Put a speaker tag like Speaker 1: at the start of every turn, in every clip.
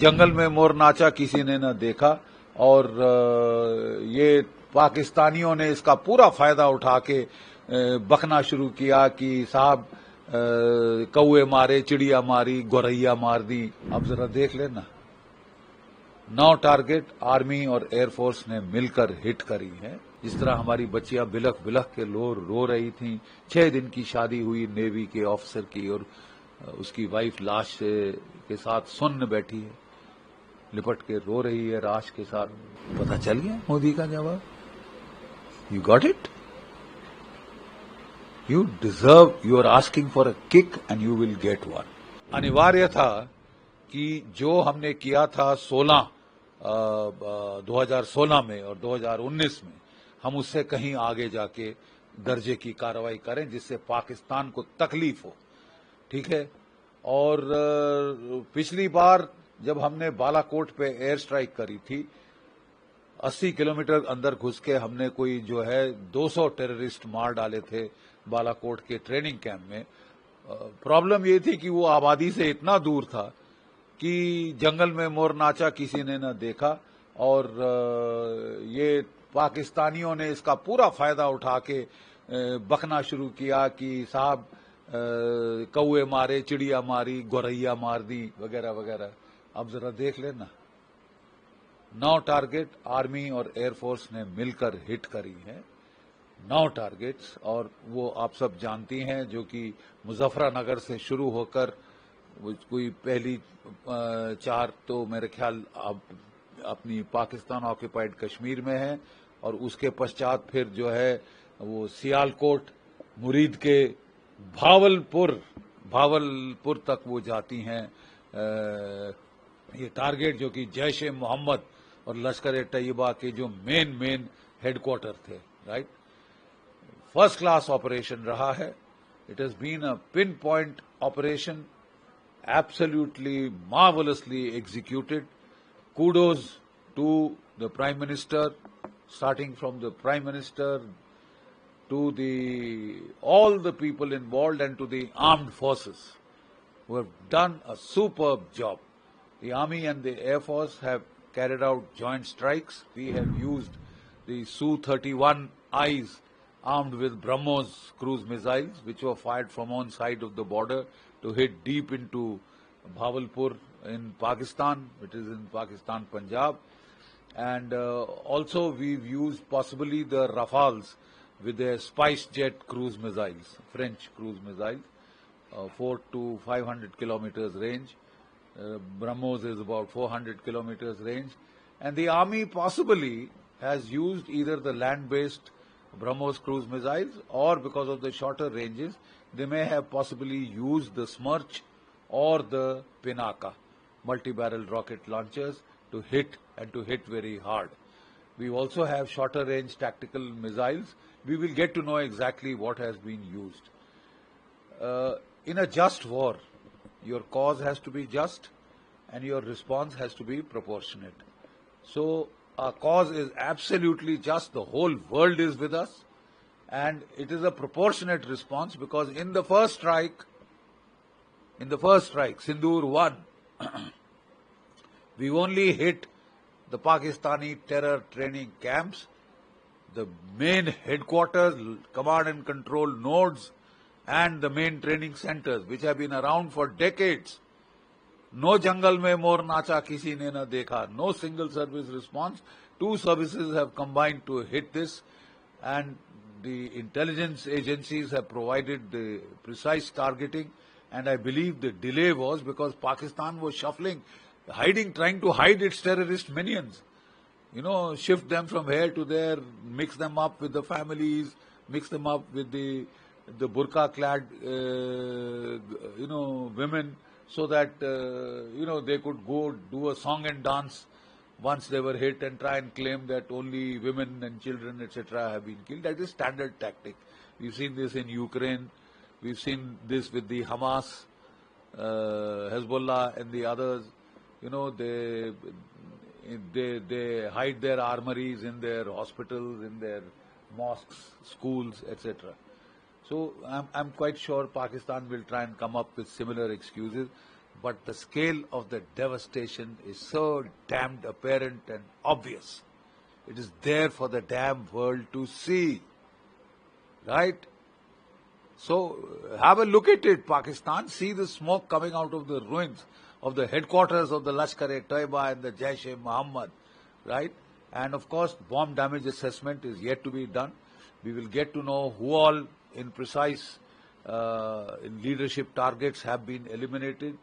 Speaker 1: जंगल में मोर नाचा किसी ने न देखा और ये पाकिस्तानियों ने इसका पूरा फायदा उठा के बकना शुरू किया कि साहब कौए मारे, चिड़िया मारी, गौरैया मार दी। अब जरा देख लेना, 9 टारगेट आर्मी और एयरफोर्स ने मिलकर हिट करी है। जिस तरह हमारी बच्चियां बिलख बिलख के रो रही थीं। 6 दिन की शादी हुई नेवी के ऑफिसर की और उसकी वाइफ लाश के साथ सुन्न बैठी है, लिपट के रो रही है राश के साथ। पता चल गया मोदी का जवाब। You got it? You deserve, you are asking for a kick and you will get one. अनिवार्य था कि जो हमने किया था 2016 में और 2019 में, हम उससे कहीं आगे जाके दर्जे की कार्रवाई करें जिससे पाकिस्तान को तकलीफ हो। ठीक है। और पिछली बार जब हमने बालाकोट पे एयर स्ट्राइक करी थी, 80 किलोमीटर अंदर घुस के हमने कोई जो है 200 टेररिस्ट मार डाले थे बालाकोट के ट्रेनिंग कैंप में। प्रॉब्लम ये थी कि वो आबादी से इतना दूर था कि जंगल में मोर नाचा किसी ने न देखा और ये पाकिस्तानियों ने इसका पूरा फायदा उठा के बकना शुरू किया कि साहब कौए मारे, चिड़िया मारी, गौरैया मार दी, वगैरह वगैरह। अब जरा देख लेना, 9 टारगेट आर्मी और एयरफोर्स ने मिलकर हिट करी है। 9 टारगेट्स, और वो आप सब जानती हैं, जो कि मुजफ्फरनगर से शुरू होकर कोई पहली 4 तो मेरे ख्याल अब अपनी पाकिस्तान ऑक्यूपाइड कश्मीर में है, और उसके पश्चात फिर जो है वो सियालकोट, मुरीद के भावलपुर तक वो जाती हैं। ये टारगेट जो कि जैश ए मोहम्मद और लश्कर ए तैयबा के जो मेन हेडक्वार्टर थे, राइट। फर्स्ट क्लास ऑपरेशन रहा है। It has been a pin point operation, absolutely marvelously executed. Kudos to the Prime Minister, starting from the Prime Minister to all the people involved and to the armed forces who have done a superb job. The Army and the Air Force have carried out joint strikes. We have used the Su-31Is armed with BrahMos cruise missiles, which were fired from one side of the border to hit deep into Bahawalpur in Pakistan, which is in Pakistan, Punjab. And also we've used possibly the Rafales with their Spice Jet cruise missiles, French cruise missiles, 400 to 500 kilometers range. BrahMos is about 400 kilometers range. And the Army possibly has used either the land-based BrahMos cruise missiles, or because of the shorter ranges, they may have possibly used the Smerch or the Pinaka multi-barrel rocket launchers to hit, and to hit very hard. We also have shorter range tactical missiles. We will get to know exactly what has been used. In a just war, your cause has to be just and your response has to be proportionate. So our cause is absolutely just. The whole world is with us. And it is a proportionate response, because in the first strike, Sindoor 1, we only hit the Pakistani terror training camps, the main headquarters, command and control nodes, and the main training centers, which have been around for decades. No jungle mein mor nacha kisi ne na dekha. No single service response. 2 services have combined to hit this, and the intelligence agencies have provided the precise targeting, and I believe the delay was because Pakistan was shuffling, trying to hide its terrorist minions. Shift them from here to there, mix them up with the families, mix them up with the burqa-clad, women, so that, they could go do a song and dance once they were hit and try and claim that only women and children, etc. have been killed. That is standard tactic. We've seen this in Ukraine. We've seen this with the Hamas, Hezbollah and the others. They hide their armories in their hospitals, in their mosques, schools, etc. So I'm quite sure Pakistan will try and come up with similar excuses. but the scale of the devastation is so damned apparent and obvious. It is there for the damn world to see, right? So have a look at it, Pakistan. See the smoke coming out of the ruins of the headquarters of the Lashkar-e-Taiba and the Jaish-e-Mohammed, right? And of course, bomb damage assessment is yet to be done. We will get to know who all in precise in leadership targets have been eliminated.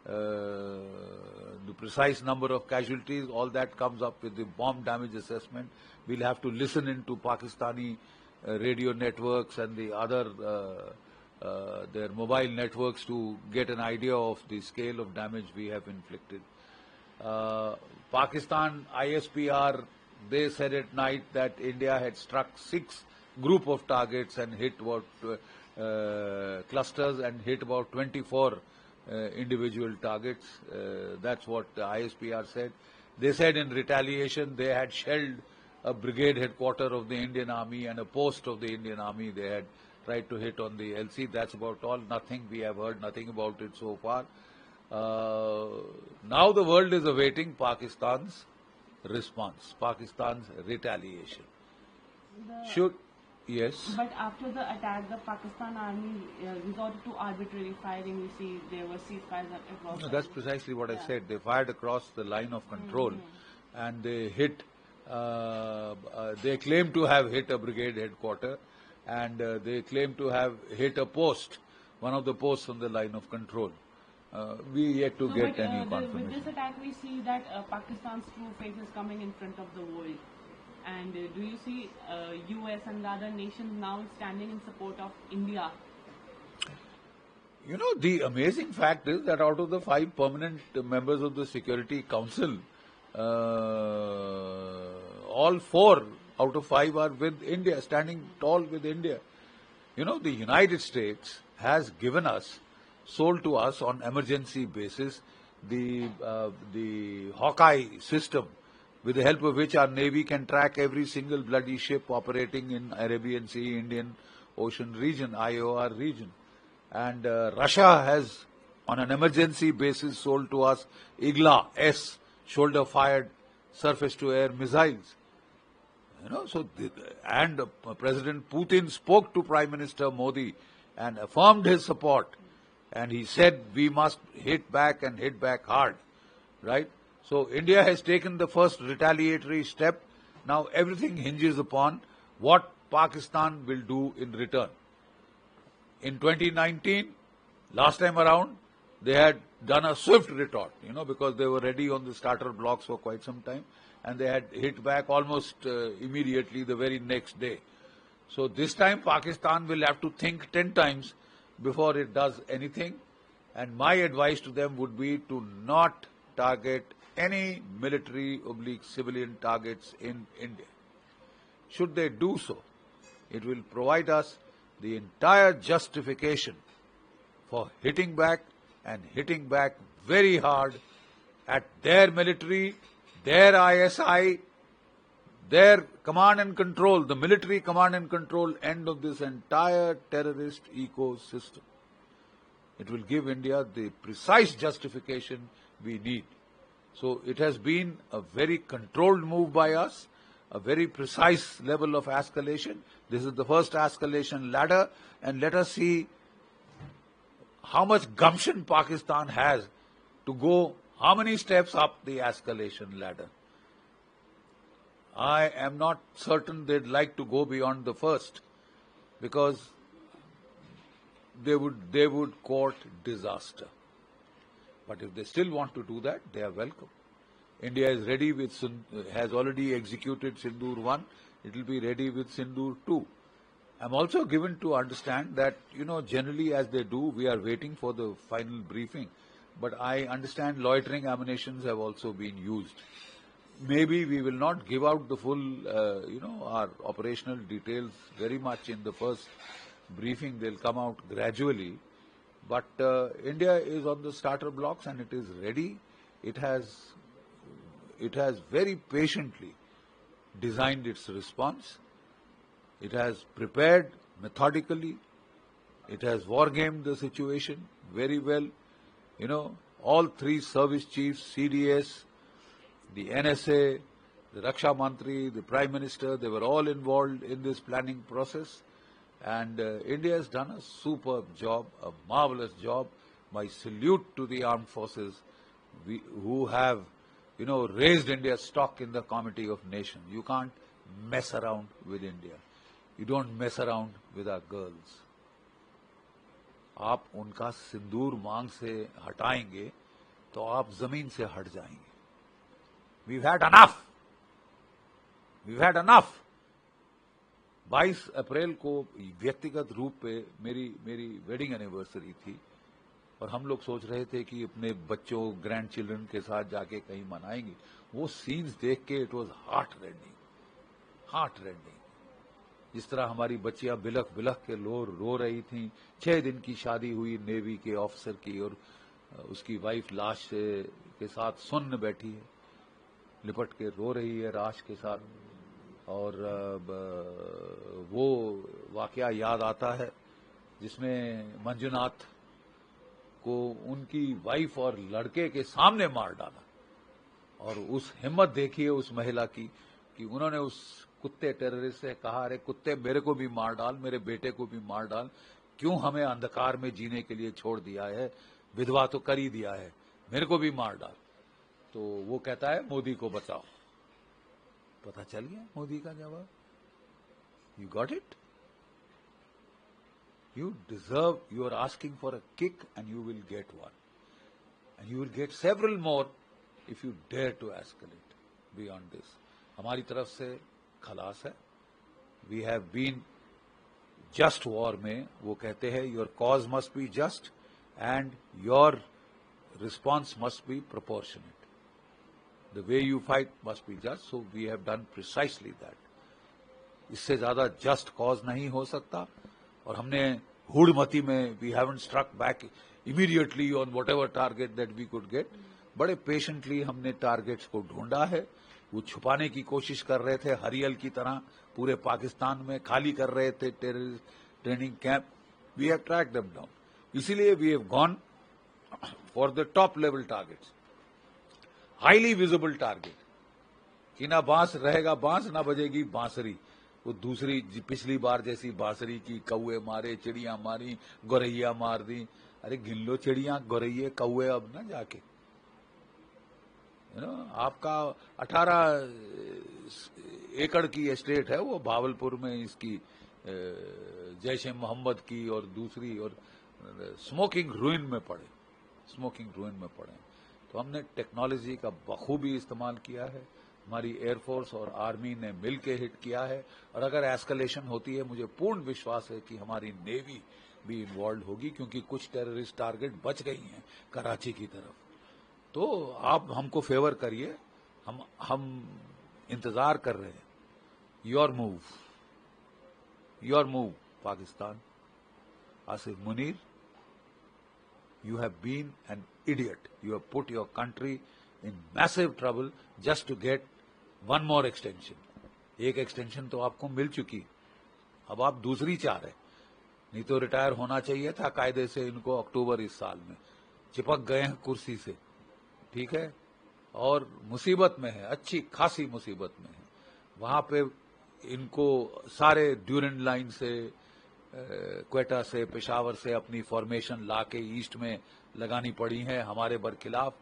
Speaker 1: The precise number of casualties, all that comes up with the bomb damage assessment. We'll have to listen into Pakistani radio networks and the other their mobile networks to get an idea of the scale of damage we have inflicted. Pakistan ISPR, they said at night that India had struck 6 group of targets and hit about clusters and hit about 24 individual targets. That's what the ISPR said. They said in retaliation they had shelled a brigade headquarter of the Indian Army and a post of the Indian Army. They had tried to hit on the LC. That's about all. Nothing, we have heard nothing about it so far. Now the world is awaiting Pakistan's response, Pakistan's retaliation. Yes.
Speaker 2: But after the attack, the Pakistan army resorted to arbitrary firing. We see there were ceasefires across.
Speaker 1: No, that's precisely what I said. They fired across the line of control, and they hit. They claim to have hit a brigade headquarter, and they claim to have hit a post, one of the posts on the line of control. We yet to get any confirmation.
Speaker 2: With this attack, we see that Pakistan's true face is coming in front of the world. And do you see US and the other nations now standing in support of India?
Speaker 1: You know, the amazing fact is that out of the 5 permanent members of the Security Council, all 4 out of 5 are with India, standing tall with India. You know, the United States has given us, sold to us on emergency basis, the Hawkeye system, with the help of which our Navy can track every single bloody ship operating in Arabian Sea, Indian Ocean region, IOR region. And Russia has, on an emergency basis, sold to us Igla-S, shoulder-fired surface-to-air missiles. You know, so President Putin spoke to Prime Minister Modi and affirmed his support. And he said we must hit back and hit back hard, right? So India has taken the first retaliatory step. Now everything hinges upon what Pakistan will do in return. In 2019, last time around, they had done a swift retort, you know, because they were ready on the starter blocks for quite some time, and they had hit back almost immediately the very next day. So this time Pakistan will have to think 10 times before it does anything, and my advice to them would be to not target any military/civilian targets in India. Should they do so, it will provide us the entire justification for hitting back and hitting back very hard at their military, their ISI, their command and control, the military command and control end of this entire terrorist ecosystem. It will give India the precise justification we need. So it has been a very controlled move by us, a very precise level of escalation. This is the first escalation ladder, and let us see how much gumption Pakistan has to go how many steps up the escalation ladder. I am not certain they'd like to go beyond the first, because they would court disaster. But if they still want to do that, they are welcome. India is ready with, has already executed Sindoor 1. It will be ready with Sindoor 2. I'm also given to understand that, you know, generally as they do, we are waiting for the final briefing. But I understand loitering ammunitions have also been used. Maybe we will not give out the full, our operational details very much in the first briefing. They'll come out gradually. But India is on the starter blocks and it is ready. It has very patiently designed its response. It has prepared methodically. It has war gamed the situation very well. You know, all three service chiefs, CDS, the NSA, the Raksha Mantri, the Prime Minister, they were all involved in this planning process. And India has done a superb job, a marvelous job. My salute to the armed forces who have, raised India's stock in the Committee of Nations. You can't mess around with India. You don't mess around with our girls. आप उनका सिंदूर मांग से हटाएंगे तो आप जमीन से हट जाएंगे. We've had enough. We've had enough. 22 अप्रैल को व्यक्तिगत रूप पे मेरी वेडिंग एनिवर्सरी थी और हम लोग सोच रहे थे कि अपने बच्चों ग्रैंड चिल्ड्रन के साथ जाके कहीं मनाएंगे. वो सीन्स देख के इट वाज हार्ट रेंडिंग. जिस तरह हमारी बच्चियां बिलख के रो रही थी. 6 दिन की शादी हुई नेवी के ऑफिसर की और उसकी वाइफ लाश के साथ सुन्न बैठी है, लिपट के रो रही है राश के साथ. और वो वाकया याद आता है जिसमें मंजुनाथ को उनकी वाइफ और लड़के के सामने मार डाला. और उस हिम्मत देखिए उस महिला की कि उन्होंने उस कुत्ते टेररिस्ट से कहा, अरे कुत्ते मेरे को भी मार डाल, मेरे बेटे को भी मार डाल, क्यों हमें अंधकार में जीने के लिए छोड़ दिया है, विधवा तो कर ही दिया है, मेरे को भी मार डाल. तो वो कहता है मोदी को बचाओ. पता चल गया मोदी का जवाब. You got it. You deserve, you are asking for a kick and you will get one. And you will get several more if you dare to escalate beyond this. हमारी तरफ से खलास है. We have been just war में वो कहते हैं your cause must be just and your response must be proportionate. The way you fight must be just, so we have done precisely that. इससे ज्यादा just cause नहीं हो सकता. और हमने हुड़मती में we haven't struck back immediately on whatever target that we could get. बड़े patiently हमने टारगेट्स को ढूंढा है. वो छुपाने की कोशिश कर रहे थे हरियल की तरह, पूरे पाकिस्तान में खाली कर रहे थे terrorist training camp. We have track them down. इसीलिए we have gone for the top level targets, highly visible target कि ना बांस रहेगा बांस, ना बजेगी बांसुरी. वो दूसरी पिछली बार जैसी बांसुरी की कौए मारे, चिड़िया मारी, गौरैया मार दी. अरे गिन लो चिड़िया, गौरैये, कौए अब ना जाके. आपका 18 एकड़ की एस्टेट है वो भावलपुर में, इसकी जैश ए मोहम्मद की और दूसरी, और स्मोकिंग रूइन में पड़े. तो हमने टेक्नोलॉजी का बखूबी इस्तेमाल किया है. हमारी एयरफोर्स और आर्मी ने मिल के हिट किया है. और अगर एस्केलेशन होती है, मुझे पूर्ण विश्वास है कि हमारी नेवी भी इन्वॉल्व होगी, क्योंकि कुछ टेररिस्ट टारगेट बच गई हैं कराची की तरफ. तो आप हमको फेवर करिए, हम इंतजार कर रहे हैं. Your move Pakistan. Asif Munir, you have been an idiot. You have put your country in massive trouble just to get one more extension. एक एक्सटेंशन तो आपको मिल चुकी, अब आप दूसरी चाह रहे. नहीं तो रिटायर होना चाहिए था कायदे से इनको अक्टूबर इस साल में. चिपक गए हैं कुर्सी से, ठीक है, और मुसीबत में है, अच्छी खासी मुसीबत में है. वहां पे इनको सारे ड्यूरेंट लाइन से, क्वेटा से, पेशावर से अपनी फॉर्मेशन लाके ईस्ट में लगानी पड़ी है हमारे बरखिलाफ.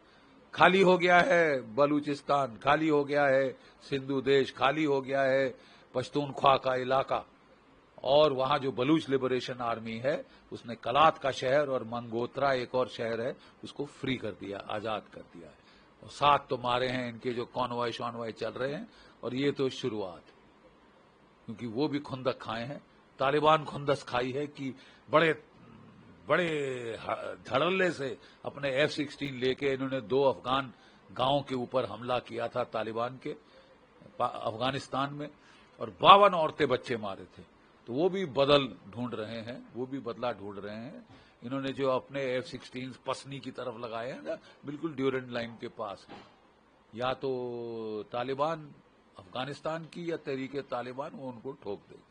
Speaker 1: खाली हो गया है बलूचिस्तान, खाली हो गया है सिंधु देश, खाली हो गया है पश्तूनख्वा का इलाका. और वहां जो बलूच लिबरेशन आर्मी है उसने कलात का शहर और मंगोत्रा एक और शहर है उसको फ्री कर दिया, आजाद कर दिया है. और 7 तो मारे हैं इनके जो कॉन्वॉय शॉन्वॉय चल रहे हैं. और ये तो शुरुआत, क्योंकि वो भी खुंदक खाए हैं. तालिबान खुंदस खाई है कि बड़े धड़ल्ले से अपने F-16 लेके इन्होंने 2 अफगान गांवों के ऊपर हमला किया था तालिबान के अफगानिस्तान में, और 52 औरतें बच्चे मारे थे. तो वो भी बदला ढूंढ रहे हैं. इन्होंने जो अपने F-16 पसनी की तरफ लगाए हैं ना, बिल्कुल ड्यूरेंट लाइन के पास, या तो तालिबान अफगानिस्तान की या तहरीके तालिबान वो उनको ठोक देगी.